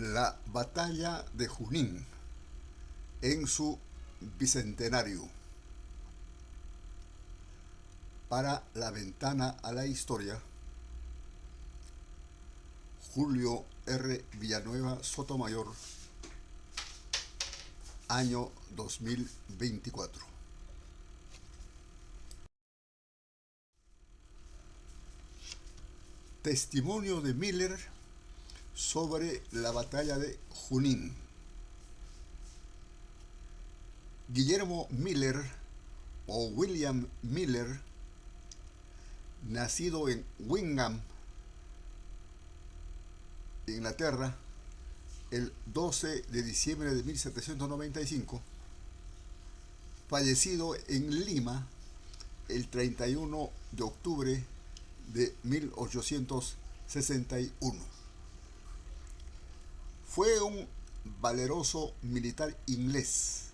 La batalla de Junín en su bicentenario. Para la ventana a la historia, Julio R. Villanueva Sotomayor, año 2024. Testimonio de Miller sobre la batalla de Junín. Guillermo Miller o William Miller, nacido en Wingham, Inglaterra, el 12 de diciembre de 1795, fallecido en Lima el 31 de octubre de 1861. Fue un valeroso militar inglés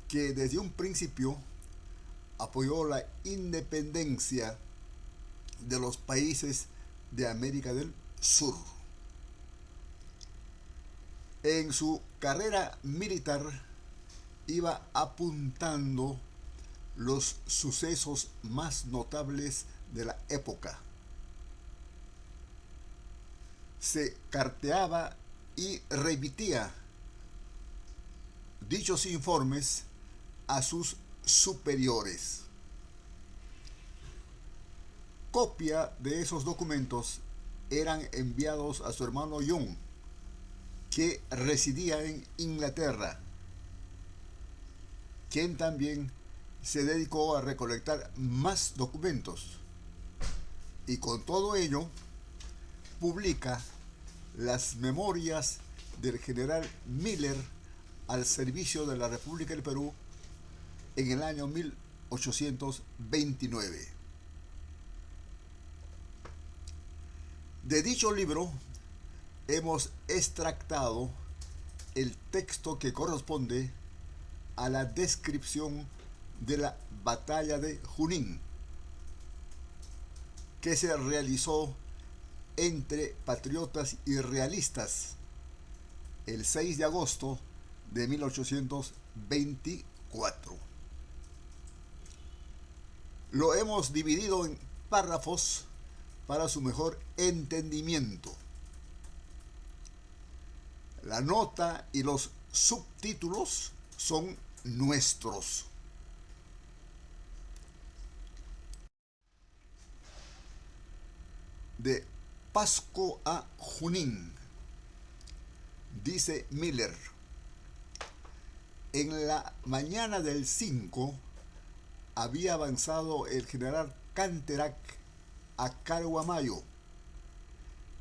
que desde un principio apoyó la independencia de los países de América del Sur. En su carrera militar iba apuntando los sucesos más notables de la época. Se carteaba y remitía dichos informes a sus superiores. Copia de esos documentos eran enviados a su hermano John, que residía en Inglaterra, quien también se dedicó a recolectar más documentos, y con todo ello publica las memorias del general Miller al servicio de la República del Perú en el año 1829. De dicho libro hemos extractado el texto que corresponde a la descripción de la batalla de Junín, que se realizó entre patriotas y realistas el 6 de agosto de 1824. Lo hemos dividido en párrafos para su mejor entendimiento. La nota y los subtítulos son nuestros. De Pasco a Junín, dice Miller: en la mañana del 5 había avanzado el general Canterac a Caruamayo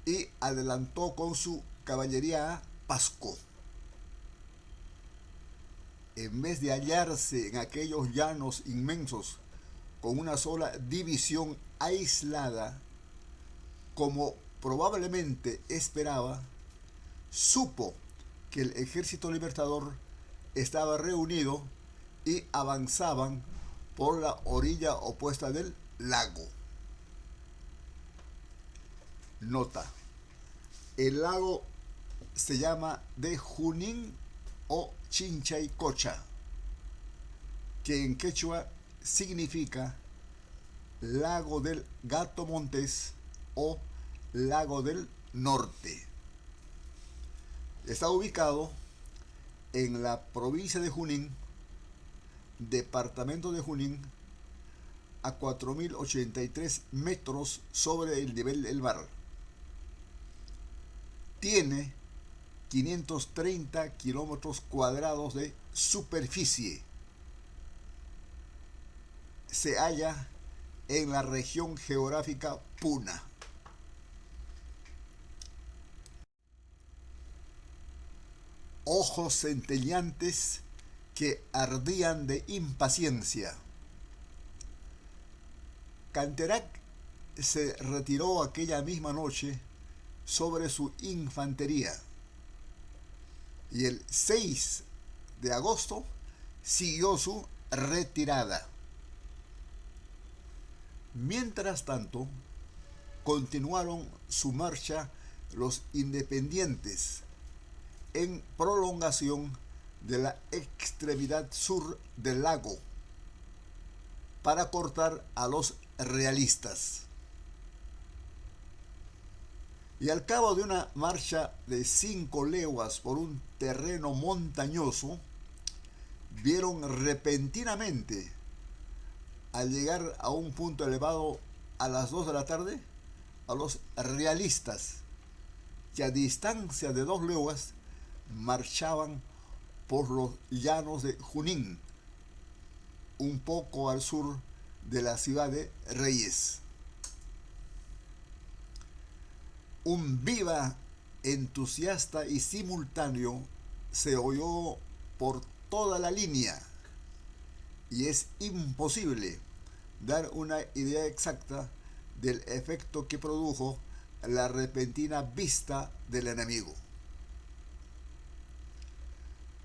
y adelantó con su caballería a Pasco. En vez de hallarse en aquellos llanos inmensos con una sola división aislada, como probablemente esperaba, supo que el ejército libertador estaba reunido y avanzaban por la orilla opuesta del lago. Nota: el lago se llama de Junín o Chinchaycocha, que en quechua significa lago del Gato Montés o lago del Norte. Está ubicado en la provincia de Junín, departamento de Junín, a 4.083 metros sobre el nivel del mar. Tiene 530 kilómetros cuadrados de superficie. Se halla en la región geográfica Puna. Ojos centelleantes que ardían de impaciencia. Canterac se retiró aquella misma noche sobre su infantería y el 6 de agosto siguió su retirada. Mientras tanto, continuaron su marcha los independientes en prolongación de la extremidad sur del lago para cortar a los realistas. Y al cabo de una marcha de 5 leguas por un terreno montañoso, vieron repentinamente, al llegar a un punto elevado a las 2 de la tarde, a los realistas, que a distancia de 2 leguas marchaban por los llanos de Junín, un poco al sur de la ciudad de Reyes. Un viva entusiasta y simultáneo se oyó por toda la línea, y es imposible dar una idea exacta del efecto que produjo la repentina vista del enemigo.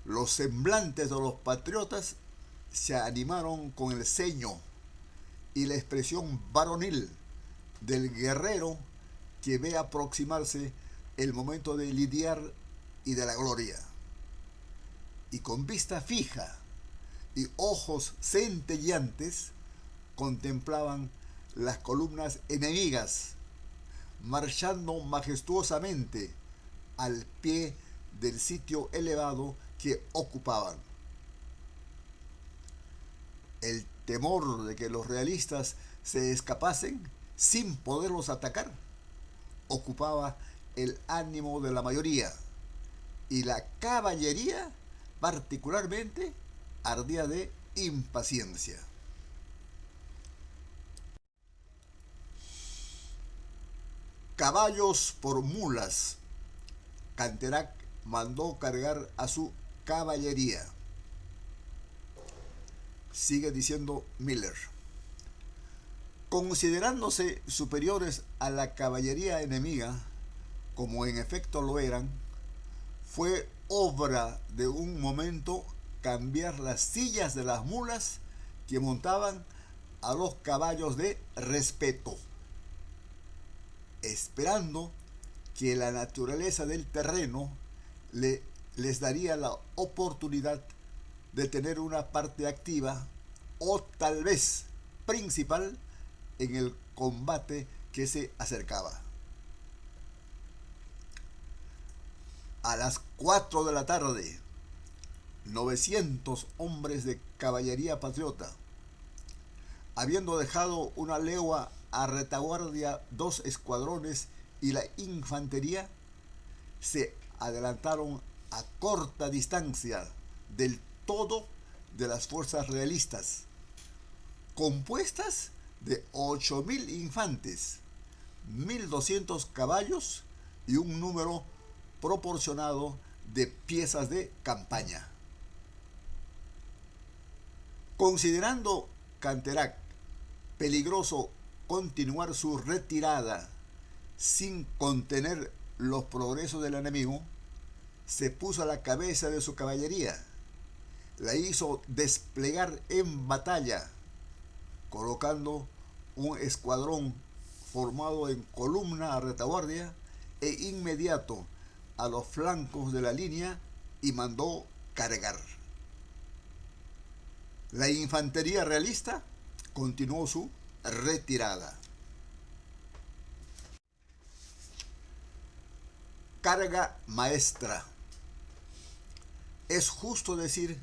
Los semblantes de los patriotas se animaron con el ceño y la expresión varonil del guerrero que ve aproximarse el momento de lidiar y de la gloria. Y con vista fija y ojos centelleantes contemplaban las columnas enemigas marchando majestuosamente al pie del sitio elevado que ocupaban. El temor de que los realistas se escapasen sin poderlos atacar ocupaba el ánimo de la mayoría, y la caballería particularmente ardía de impaciencia. Caballos por mulas, Canterac mandó cargar a su caballería. Sigue diciendo Miller. Considerándose superiores a la caballería enemiga, como en efecto lo eran, fue obra de un momento cambiar las sillas de las mulas que montaban a los caballos de respeto, esperando que la naturaleza del terreno les daría la oportunidad de tener una parte activa o tal vez principal en el combate que se acercaba. A las 4 de la tarde, 900 hombres de caballería patriota, habiendo dejado una legua a retaguardia 2 escuadrones y la infantería, se adelantaron a corta distancia del todo de las fuerzas realistas, compuestas de 8.000 infantes, 1.200 caballos y un número proporcionado de piezas de campaña. Considerando Canterac peligroso continuar su retirada sin contener los progresos del enemigo, se puso a la cabeza de su caballería, la hizo desplegar en batalla, colocando un escuadrón formado en columna a retaguardia e inmediato a los flancos de la línea, y mandó cargar. La infantería realista continuó su retirada. Carga maestra. Es justo decir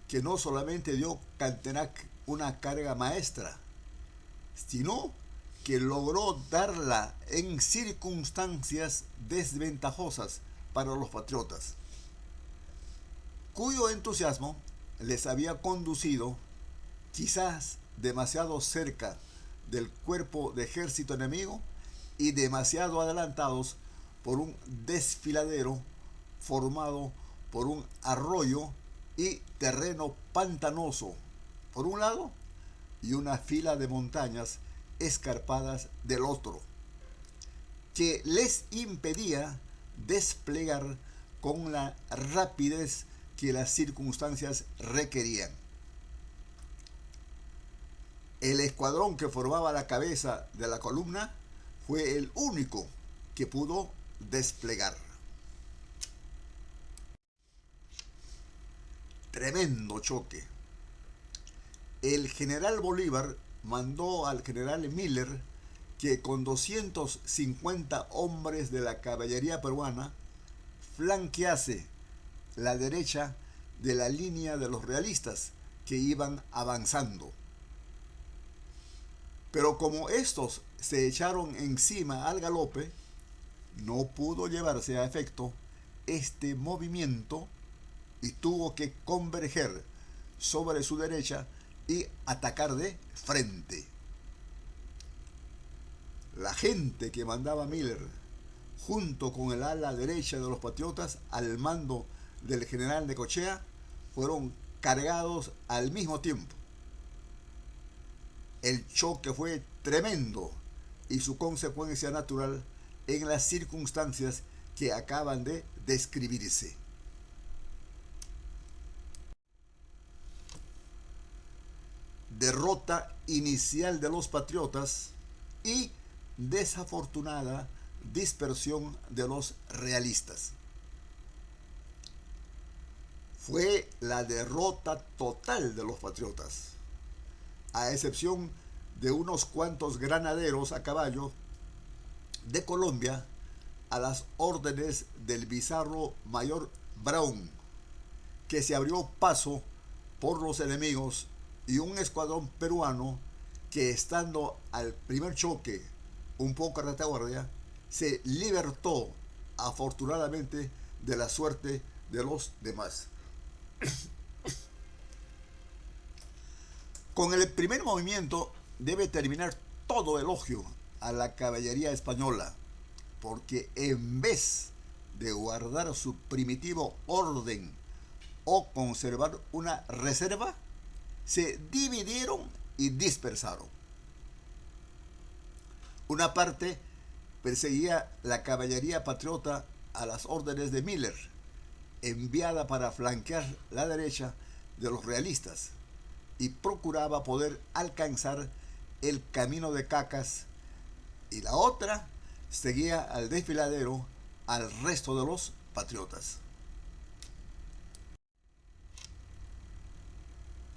que no solamente dio Canterac una carga maestra, sino que logró darla en circunstancias desventajosas para los patriotas, cuyo entusiasmo les había conducido quizás demasiado cerca del cuerpo de ejército enemigo y demasiado adelantados por un desfiladero formado por un arroyo y terreno pantanoso por un lado y una fila de montañas escarpadas del otro, que les impedía desplegar con la rapidez que las circunstancias requerían. El escuadrón que formaba la cabeza de la columna fue el único que pudo desplegar. Tremendo choque. El general Bolívar mandó al general Miller que con 250 hombres de la caballería peruana flanquease la derecha de la línea de los realistas que iban avanzando. Pero como estos se echaron encima al galope, no pudo llevarse a efecto este movimiento y tuvo que converger sobre su derecha y atacar de frente. La gente que mandaba Miller, junto con el ala derecha de los patriotas al mando del general Necochea, fueron cargados al mismo tiempo. El choque fue tremendo y su consecuencia natural en las circunstancias que acaban de describirse. Derrota inicial de los patriotas y desafortunada dispersión de los realistas. Fue la derrota total de los patriotas, a excepción de unos cuantos granaderos a caballo de Colombia a las órdenes del bizarro mayor Brown, que se abrió paso por los enemigos, y un escuadrón peruano que, estando al primer choque un poco a retaguardia, se libertó afortunadamente de la suerte de los demás. Con el primer movimiento debe terminar todo elogio a la caballería española, porque en vez de guardar su primitivo orden o conservar una reserva, se dividieron y dispersaron. Una parte perseguía la caballería patriota a las órdenes de Miller, enviada para flanquear la derecha de los realistas, y procuraba poder alcanzar el camino de Cacas, y la otra seguía al desfiladero al resto de los patriotas.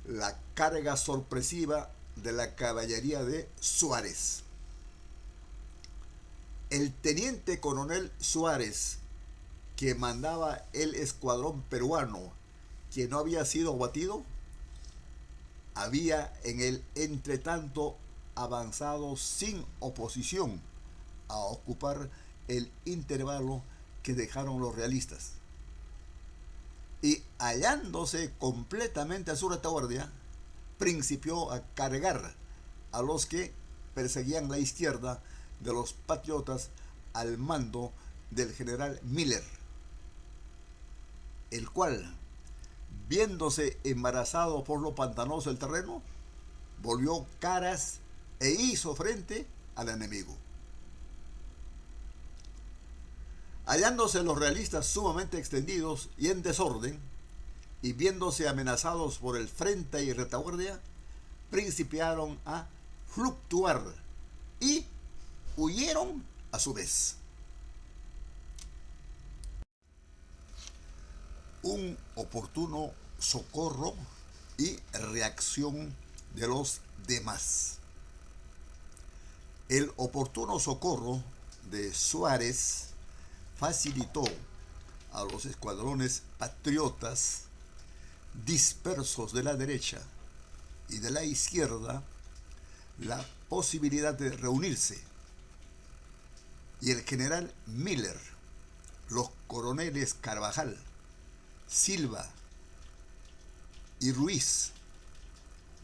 La carga sorpresiva de la caballería de Suárez. El teniente coronel Suárez, que mandaba el escuadrón peruano que no había sido batido, había en el entretanto avanzado sin oposición a ocupar el intervalo que dejaron los realistas. Y hallándose completamente a su retaguardia, principió a cargar a los que perseguían la izquierda de los patriotas al mando del general Miller, el cual, viéndose embarazado por lo pantanoso del terreno, volvió caras e hizo frente al enemigo. Hallándose los realistas sumamente extendidos y en desorden, y viéndose amenazados por el frente y retaguardia, principiaron a fluctuar y huyeron a su vez. Un oportuno socorro y reacción de los demás. El oportuno socorro de Suárez facilitó a los escuadrones patriotas dispersos de la derecha y de la izquierda la posibilidad de reunirse, y el general Miller, los coroneles Carvajal, Silva y Ruiz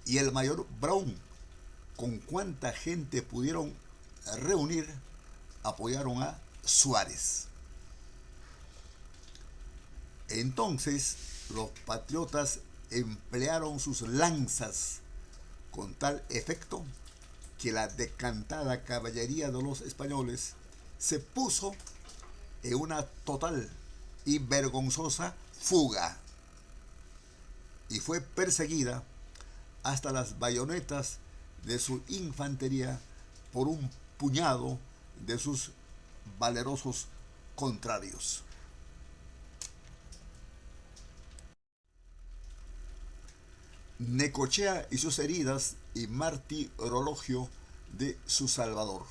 y el mayor Brown, con cuanta gente pudieron reunir, apoyaron a Suárez. Entonces los patriotas emplearon sus lanzas con tal efecto que la decantada caballería de los españoles se puso en una total y vergonzosa fuga y fue perseguida hasta las bayonetas de su infantería por un puñado de sus valerosos contrarios. Necochea y sus heridas y martirologio de su Salvador.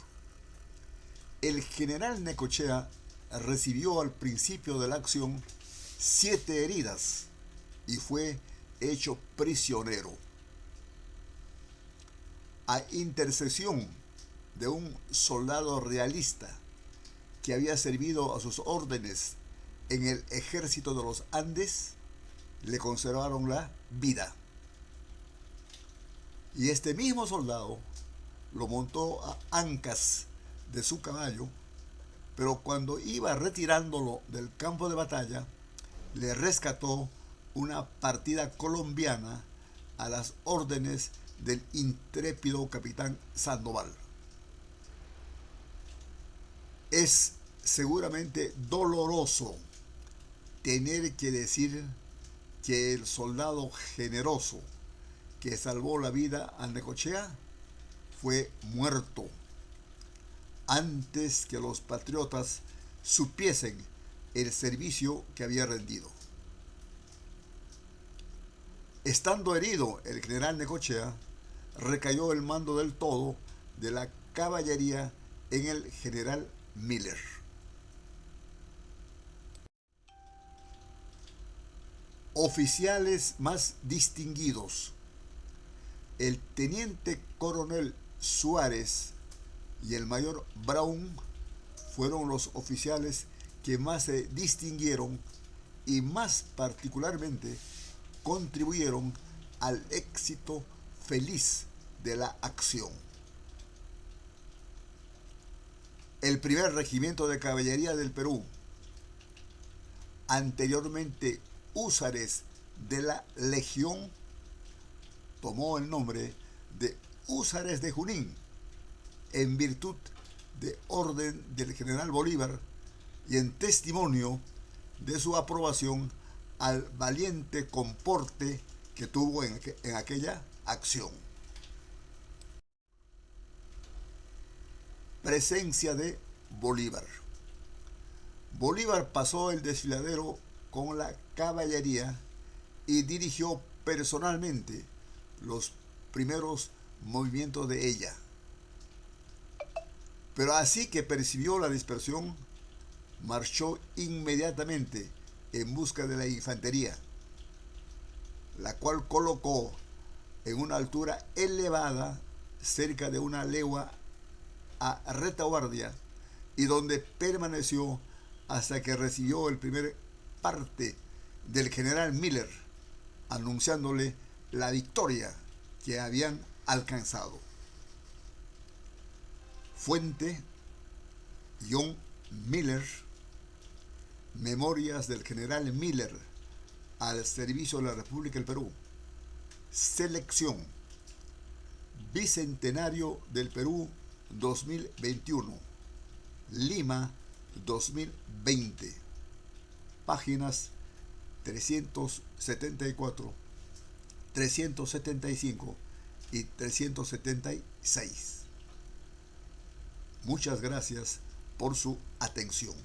El general Necochea recibió al principio de la acción 7 heridas y fue hecho prisionero. A intercesión de un soldado realista que había servido a sus órdenes en el ejército de los Andes, le conservaron la vida. Y este mismo soldado lo montó a ancas de su caballo, pero cuando iba retirándolo del campo de batalla, le rescató una partida colombiana a las órdenes del intrépido capitán Sandoval. Es seguramente doloroso tener que decir que el soldado generoso que salvó la vida a Necochea fue muerto antes que los patriotas supiesen el servicio que había rendido. Estando herido el general Necochea, recayó el mando del todo de la caballería en el general Miller. Oficiales más distinguidos. El teniente coronel Suárez y el mayor Brown fueron los oficiales que más se distinguieron y más particularmente contribuyeron al éxito feliz de la acción. El primer regimiento de caballería del Perú, anteriormente húsares de la Legión, tomó el nombre de Húsares de Junín, en virtud de orden del general Bolívar y en testimonio de su aprobación al valiente comporte que tuvo en aquella acción. Presencia de Bolívar. Bolívar pasó el desfiladero con la caballería y dirigió personalmente los primeros movimientos de ella. Pero así que percibió la dispersión, marchó inmediatamente en busca de la infantería, la cual colocó en una altura elevada, cerca de una legua a retaguardia, y donde permaneció hasta que recibió el primer parte del general Miller, anunciándole la victoria que habían alcanzado. Fuente: John Miller, Memorias del general Miller al servicio de la República del Perú. Selección: Bicentenario del Perú 2021, Lima 2020, páginas 374, 375 y 376. Muchas gracias por su atención.